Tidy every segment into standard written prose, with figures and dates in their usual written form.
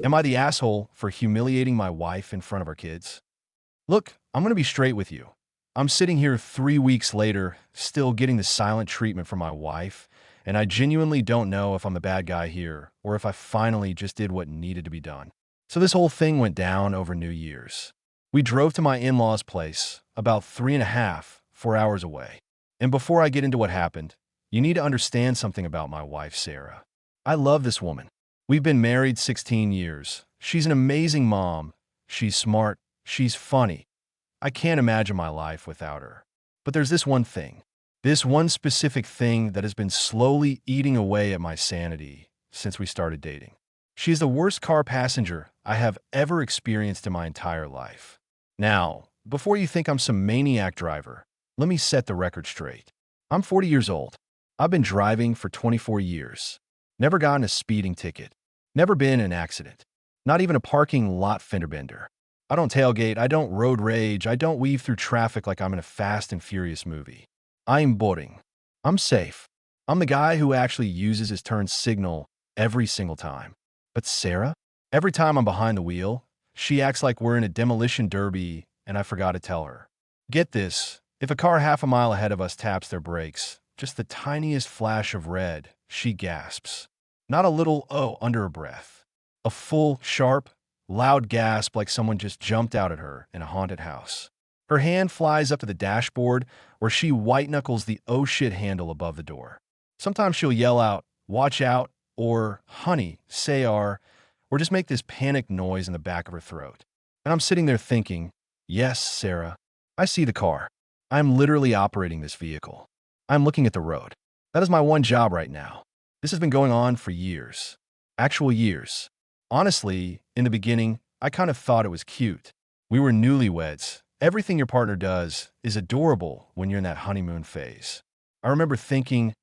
Am I the asshole for humiliating my wife in front of our kids? Look, I'm going to be straight with you. I'm sitting here 3 weeks later, still getting the silent treatment from my wife, and I genuinely don't know if I'm the bad guy here or if I finally just did what needed to be done. So this whole thing went down over New Year's. We drove to my in-laws' place, about 4 hours away. And before I get into what happened, you need to understand something about my wife, Sarah. I love this woman. We've been married 16 years. She's an amazing mom. She's smart. She's funny. I can't imagine my life without her. But there's this one thing. This one specific thing that has been slowly eating away at my sanity since we started dating. She's the worst car passenger I have ever experienced in my entire life. Now, before you think I'm some maniac driver, let me set the record straight. I'm 40 years old. I've been driving for 24 years. Never gotten a speeding ticket. Never been in an accident. Not even a parking lot fender bender. I don't tailgate, I don't road rage, I don't weave through traffic like I'm in a Fast and Furious movie. I'm boring. I'm safe. I'm the guy who actually uses his turn signal every single time. But Sarah? Every time I'm behind the wheel, she acts like we're in a demolition derby and I forgot to tell her. Get this, if a car half a mile ahead of us taps their brakes, just the tiniest flash of red, she gasps. Not a little oh under her breath. A full, sharp, loud gasp like someone just jumped out at her in a haunted house. Her hand flies up to the dashboard where she white-knuckles the oh shit handle above the door. Sometimes she'll yell out, watch out, or honey, say or just make this panicked noise in the back of her throat. And I'm sitting there thinking, yes, Sarah, I see the car. I'm literally operating this vehicle. I'm looking at the road. That is my one job right now. This has been going on for years. Actual years. Honestly, in the beginning, I kind of thought it was cute. We were newlyweds. Everything your partner does is adorable when you're in that honeymoon phase. I remember thinking,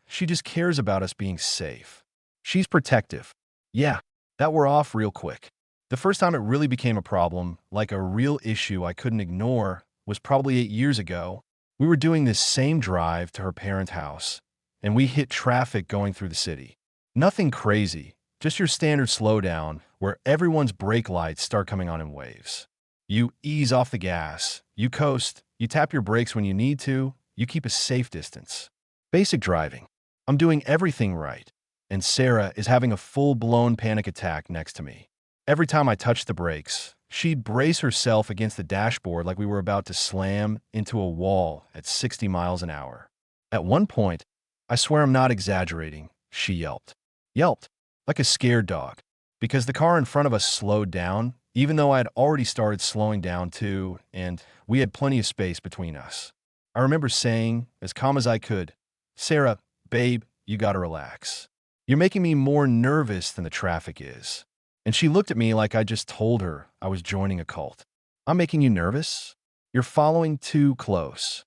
she just cares about us being safe. She's protective. Yeah, that wore off real quick. The first time it really became a problem, like a real issue I couldn't ignore, was probably 8 years ago. We were doing this same drive to her parents' house, and we hit traffic going through the city. Nothing crazy, just your standard slowdown where everyone's brake lights start coming on in waves. You ease off the gas, you coast, you tap your brakes when you need to, you keep a safe distance. Basic driving. I'm doing everything right, and Sarah is having a full-blown panic attack next to me. Every time I touched the brakes, she'd brace herself against the dashboard like we were about to slam into a wall at 60 miles an hour. At one point, I swear I'm not exaggerating, she yelped. Yelped, like a scared dog, because the car in front of us slowed down, even though I had already started slowing down too, and we had plenty of space between us. I remember saying, as calm as I could, Sarah, babe, you gotta relax. You're making me more nervous than the traffic is. And she looked at me like I just told her I was joining a cult. I'm making you nervous? You're following too close.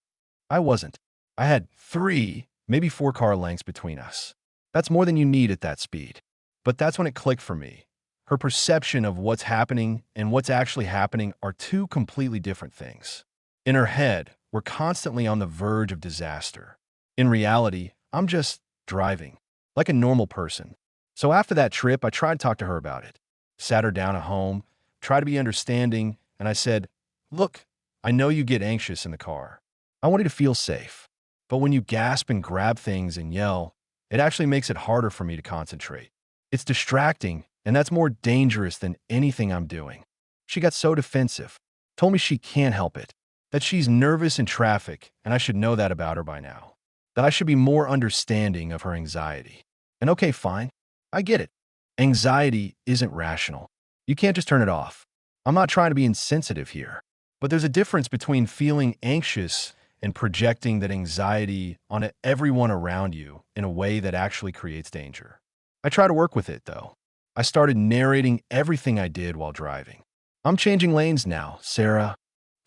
I wasn't. I had 3, maybe 4 car lengths between us. That's more than you need at that speed. But that's when it clicked for me. Her perception of what's happening and what's actually happening are 2 completely different things. In her head, we're constantly on the verge of disaster. In reality, I'm just driving, like a normal person. So after that trip, I tried to talk to her about it. Sat her down at home, tried to be understanding, and I said, look, I know you get anxious in the car. I want you to feel safe. But when you gasp and grab things and yell, it actually makes it harder for me to concentrate. It's distracting, and that's more dangerous than anything I'm doing. She got so defensive, told me she can't help it, that she's nervous in traffic, and I should know that about her by now, that I should be more understanding of her anxiety. And okay, fine, I get it. Anxiety isn't rational. You can't just turn it off. I'm not trying to be insensitive here, but there's a difference between feeling anxious and projecting that anxiety onto everyone around you in a way that actually creates danger. I try to work with it, though. I started narrating everything I did while driving. I'm changing lanes now, Sarah.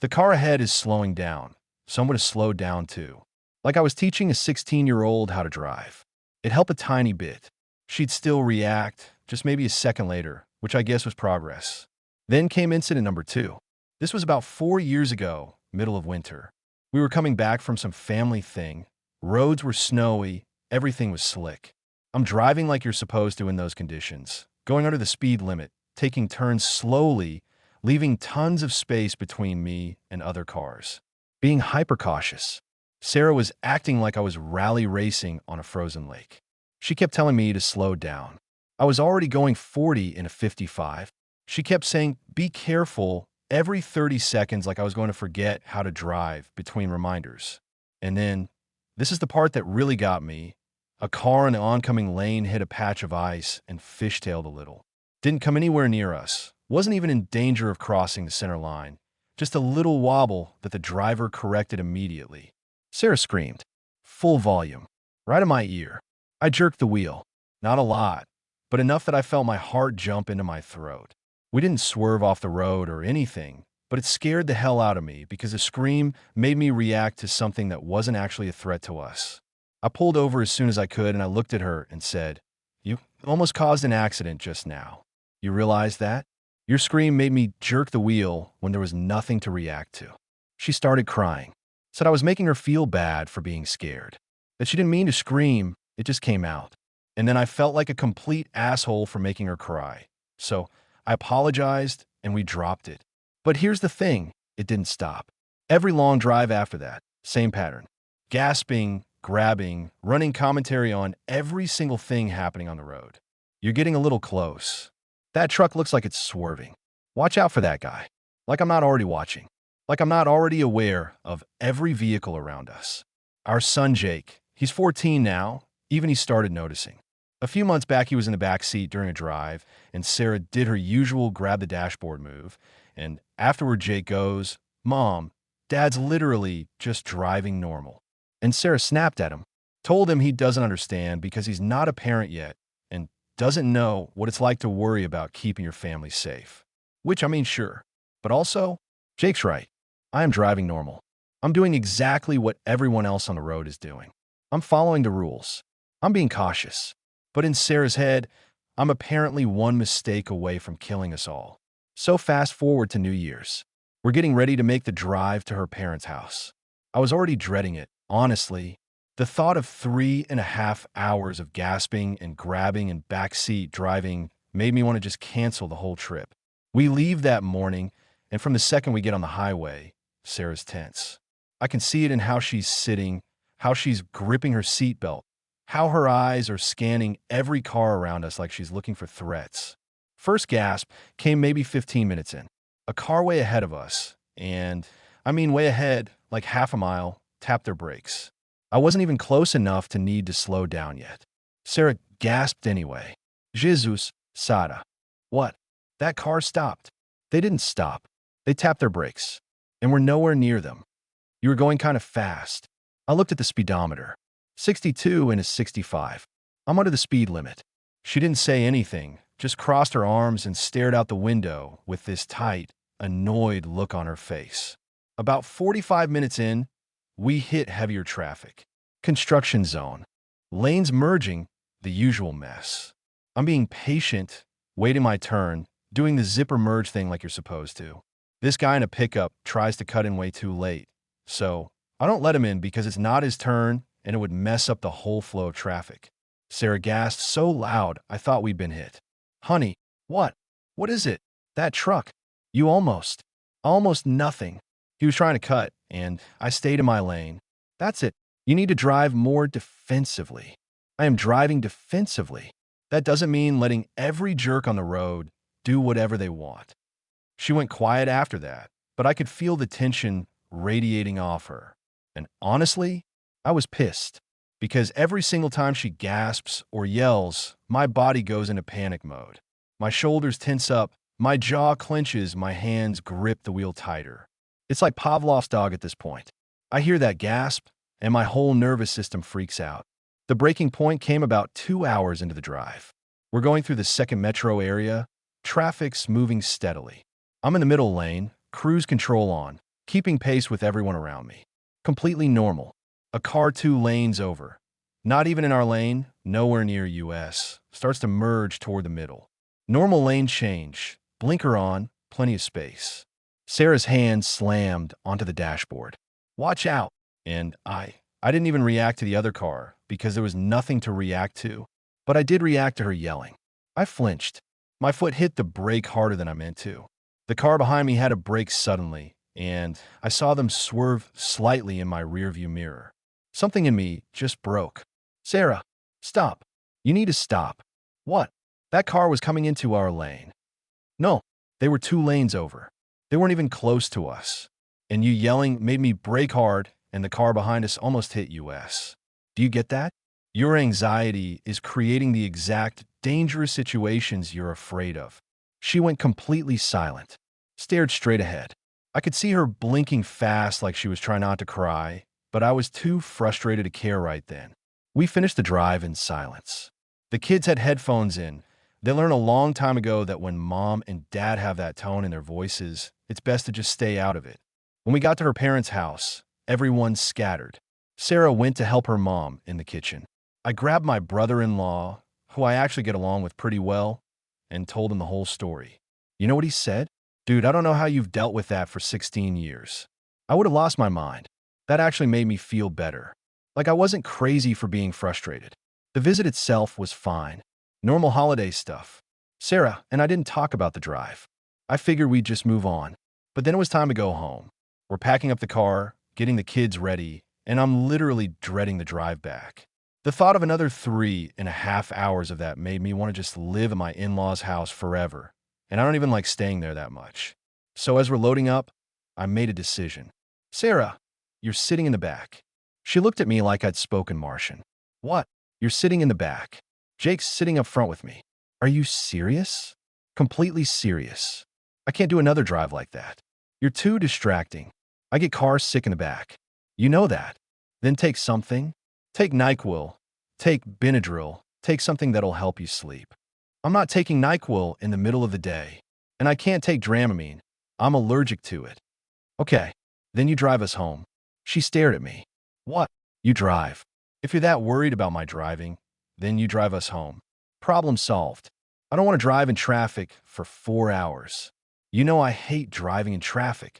The car ahead is slowing down, so I'm going to slow down too. Like I was teaching a 16-year-old how to drive. It helped a tiny bit. She'd still react, just maybe a second later, which I guess was progress. Then came incident number 2. This was about 4 years ago, middle of winter. We were coming back from some family thing. Roads were snowy, everything was slick. I'm driving like you're supposed to in those conditions, going under the speed limit, taking turns slowly, leaving tons of space between me and other cars. Being hyper cautious. Sarah was acting like I was rally racing on a frozen lake. She kept telling me to slow down. I was already going 40 in a 55. She kept saying, "Be careful," every 30 seconds, like I was going to forget how to drive between reminders. And then, this is the part that really got me. A car in the oncoming lane hit a patch of ice and fishtailed a little. Didn't come anywhere near us. Wasn't even in danger of crossing the center line. Just a little wobble that the driver corrected immediately. Sarah screamed, full volume, right in my ear. I jerked the wheel. Not a lot, but enough that I felt my heart jump into my throat. We didn't swerve off the road or anything, but it scared the hell out of me because the scream made me react to something that wasn't actually a threat to us. I pulled over as soon as I could and I looked at her and said, "You almost caused an accident just now. You realize that? Your scream made me jerk the wheel when there was nothing to react to." She started crying, said I was making her feel bad for being scared, that she didn't mean to scream, it just came out. And then I felt like a complete asshole for making her cry. So I apologized and we dropped it. But here's the thing, it didn't stop. Every long drive after that, same pattern. Gasping, grabbing, running commentary on every single thing happening on the road. You're getting a little close. That truck looks like it's swerving. Watch out for that guy. Like I'm not already watching. Like I'm not already aware of every vehicle around us. Our son Jake, he's 14 now, even he started noticing. A few months back, he was in the back seat during a drive, and Sarah did her usual grab the dashboard move. And afterward, Jake goes, "Mom, Dad's literally just driving normal." And Sarah snapped at him, told him he doesn't understand because he's not a parent yet and doesn't know what it's like to worry about keeping your family safe. Which, I mean, sure. But also, Jake's right. I am driving normal. I'm doing exactly what everyone else on the road is doing. I'm following the rules. I'm being cautious. But in Sarah's head, I'm apparently one mistake away from killing us all. So fast forward to New Year's. We're getting ready to make the drive to her parents' house. I was already dreading it, honestly. The thought of 3.5 hours of gasping and grabbing and backseat driving made me want to just cancel the whole trip. We leave that morning, and from the second we get on the highway, Sarah's tense. I can see it in how she's sitting, how she's gripping her seatbelt, how her eyes are scanning every car around us like she's looking for threats. First gasp came maybe 15 minutes in. A car way ahead of us, and I mean way ahead, like half a mile, tapped their brakes. I wasn't even close enough to need to slow down yet. Sarah gasped anyway. Jesus, Sada. What? That car stopped. They didn't stop. They tapped their brakes, and we're nowhere near them. You were going kind of fast. I looked at the speedometer. 62 and a 65. I'm under the speed limit. She didn't say anything, just crossed her arms and stared out the window with this tight, annoyed look on her face. About 45 minutes in, we hit heavier traffic. Construction zone. Lanes merging, the usual mess. I'm being patient, waiting my turn, doing the zipper merge thing like you're supposed to. This guy in a pickup tries to cut in way too late. So I don't let him in because it's not his turn and it would mess up the whole flow of traffic. Sarah gasped so loud I thought we'd been hit. "Honey, what? What is it? That truck. You almost. Almost nothing." He was trying to cut, and I stayed in my lane. "That's it. You need to drive more defensively." I am driving defensively. That doesn't mean letting every jerk on the road do whatever they want. She went quiet after that, but I could feel the tension radiating off her. And honestly, I was pissed. Because every single time she gasps or yells, my body goes into panic mode. My shoulders tense up, my jaw clenches, my hands grip the wheel tighter. It's like Pavlov's dog at this point. I hear that gasp, and my whole nervous system freaks out. The breaking point came about 2 hours into the drive. We're going through the second metro area. Traffic's moving steadily. I'm in the middle lane, cruise control on, keeping pace with everyone around me. Completely normal. A car 2 lanes over, not even in our lane, nowhere near US, starts to merge toward the middle. Normal lane change, blinker on, plenty of space. Sarah's hand slammed onto the dashboard. "Watch out!" And I didn't even react to the other car because there was nothing to react to, but I did react to her yelling. I flinched. My foot hit the brake harder than I meant to. The car behind me had to brake suddenly, and I saw them swerve slightly in my rearview mirror. Something in me just broke. Sarah, stop. You need to stop. What? That car was coming into our lane. No, they were 2 lanes over. They weren't even close to us. And you yelling made me brake hard, and the car behind us almost hit us. Do you get that? Your anxiety is creating the exact dangerous situations you're afraid of. She went completely silent, stared straight ahead. I could see her blinking fast like she was trying not to cry, but I was too frustrated to care right then. We finished the drive in silence. The kids had headphones in. They learned a long time ago that when mom and dad have that tone in their voices, it's best to just stay out of it. When we got to her parents' house, everyone scattered. Sarah went to help her mom in the kitchen. I grabbed my brother-in-law, who I actually get along with pretty well, and told him the whole story. You know what he said? Dude, I don't know how you've dealt with that for 16 years. I would have lost my mind. That actually made me feel better. Like I wasn't crazy for being frustrated. The visit itself was fine. Normal holiday stuff. Sarah and I didn't talk about the drive. I figured we'd just move on. But then it was time to go home. We're packing up the car, getting the kids ready, and I'm literally dreading the drive back. The thought of another 3.5 hours of that made me want to just live in my in-laws' house forever, and I don't even like staying there that much. So as we're loading up, I made a decision. Sarah, you're sitting in the back. She looked at me like I'd spoken Martian. What? You're sitting in the back. Jake's sitting up front with me. Are you serious? Completely serious. I can't do another drive like that. You're too distracting. I get car sick in the back. You know that. Then take something. Take NyQuil. Take Benadryl. Take something that'll help you sleep. I'm not taking NyQuil in the middle of the day. And I can't take Dramamine. I'm allergic to it. Okay, then you drive us home. She stared at me. What? You drive. If you're that worried about my driving, then you drive us home. Problem solved. I don't want to drive in traffic for 4 hours. You know I hate driving in traffic.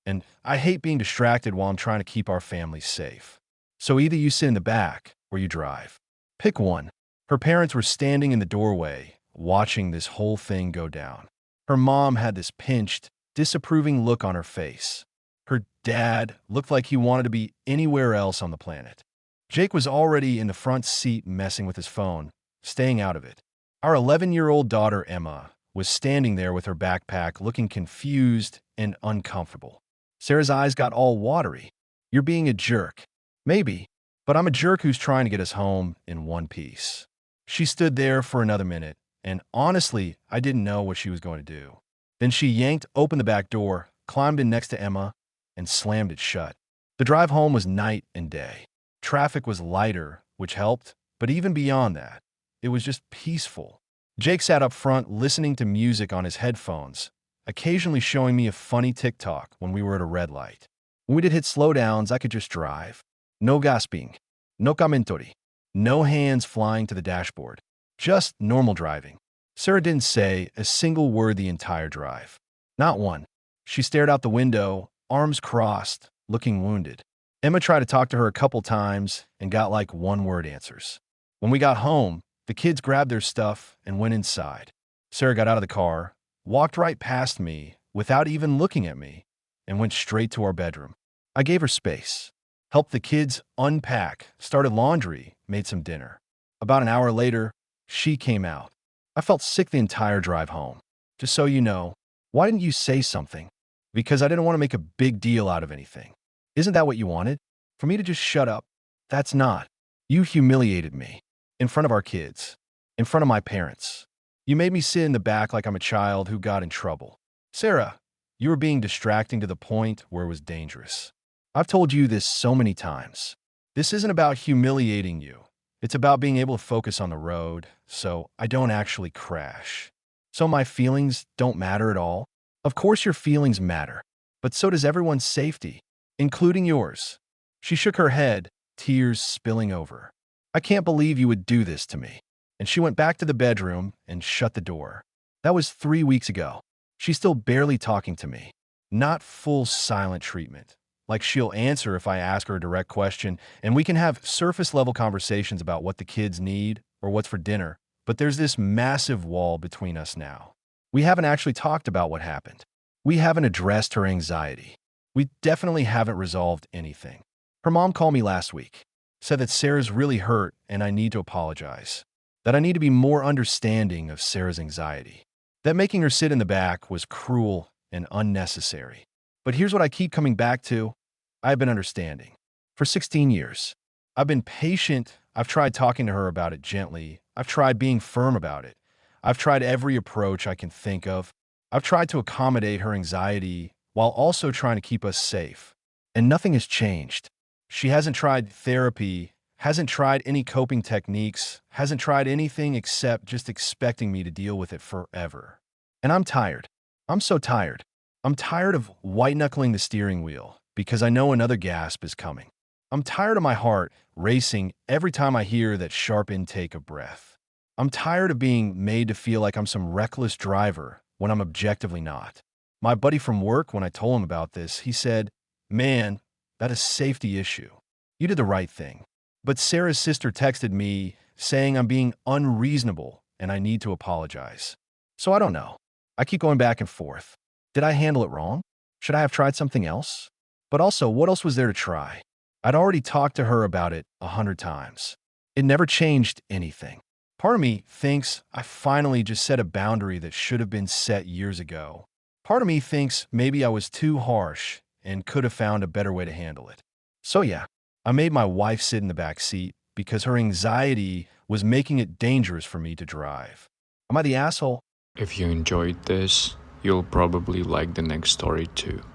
And I hate being distracted while I'm trying to keep our family safe. So either you sit in the back or you drive. Pick one. Her parents were standing in the doorway, watching this whole thing go down. Her mom had this pinched, disapproving look on her face. Her dad looked like he wanted to be anywhere else on the planet. Jake was already in the front seat messing with his phone, staying out of it. Our 11-year-old daughter, Emma, was standing there with her backpack looking confused and uncomfortable. Sarah's eyes got all watery. You're being a jerk. Maybe, but I'm a jerk who's trying to get us home in one piece. She stood there for another minute, and honestly, I didn't know what she was going to do. Then she yanked open the back door, climbed in next to Emma, and slammed it shut. The drive home was night and day. Traffic was lighter, which helped, but even beyond that, it was just peaceful. Jake sat up front listening to music on his headphones, occasionally showing me a funny TikTok when we were at a red light. When we did hit slowdowns, I could just drive. No gasping, no commentori, no hands flying to the dashboard. Just normal driving. Sarah didn't say a single word the entire drive. Not one. She stared out the window, arms crossed, looking wounded. Emma tried to talk to her a couple times and got like one-word answers. When we got home, the kids grabbed their stuff and went inside. Sarah got out of the car, walked right past me without even looking at me, and went straight to our bedroom. I gave her space, helped the kids unpack, started laundry, made some dinner. About an hour later, she came out. I felt sick the entire drive home. Just so you know, why didn't you say something? Because I didn't want to make a big deal out of anything. Isn't that what you wanted? For me to just shut up? That's not. You humiliated me. In front of our kids. In front of my parents. You made me sit in the back like I'm a child who got in trouble. Sarah, you were being distracting to the point where it was dangerous. I've told you this so many times. This isn't about humiliating you. It's about being able to focus on the road, so I don't actually crash. So my feelings don't matter at all? Of course your feelings matter, but so does everyone's safety, including yours. She shook her head, tears spilling over. I can't believe you would do this to me. And she went back to the bedroom and shut the door. That was 3 weeks ago. She's still barely talking to me. Not full silent treatment. Like she'll answer if I ask her a direct question, and we can have surface-level conversations about what the kids need or what's for dinner, but there's this massive wall between us now. We haven't actually talked about what happened. We haven't addressed her anxiety. We definitely haven't resolved anything. Her mom called me last week, said that Sarah's really hurt and I need to apologize, that I need to be more understanding of Sarah's anxiety, that making her sit in the back was cruel and unnecessary. But here's what I keep coming back to. I've been understanding. For 16 years. I've been patient. I've tried talking to her about it gently. I've tried being firm about it. I've tried every approach I can think of. I've tried to accommodate her anxiety while also trying to keep us safe. And nothing has changed. She hasn't tried therapy, hasn't tried any coping techniques, hasn't tried anything except just expecting me to deal with it forever. And I'm tired. I'm so tired. I'm tired of white-knuckling the steering wheel because I know another gasp is coming. I'm tired of my heart racing every time I hear that sharp intake of breath. I'm tired of being made to feel like I'm some reckless driver when I'm objectively not. My buddy from work, when I told him about this, he said, "Man, that is a safety issue. You did the right thing." But Sarah's sister texted me saying I'm being unreasonable and I need to apologize. So I don't know. I keep going back and forth. Did I handle it wrong? Should I have tried something else? But also, what else was there to try? I'd already talked to her about it 100 times. It never changed anything. Part of me thinks I finally just set a boundary that should have been set years ago. Part of me thinks maybe I was too harsh and could have found a better way to handle it. So yeah, I made my wife sit in the back seat because her anxiety was making it dangerous for me to drive. Am I the asshole? If you enjoyed this, you'll probably like the next story too.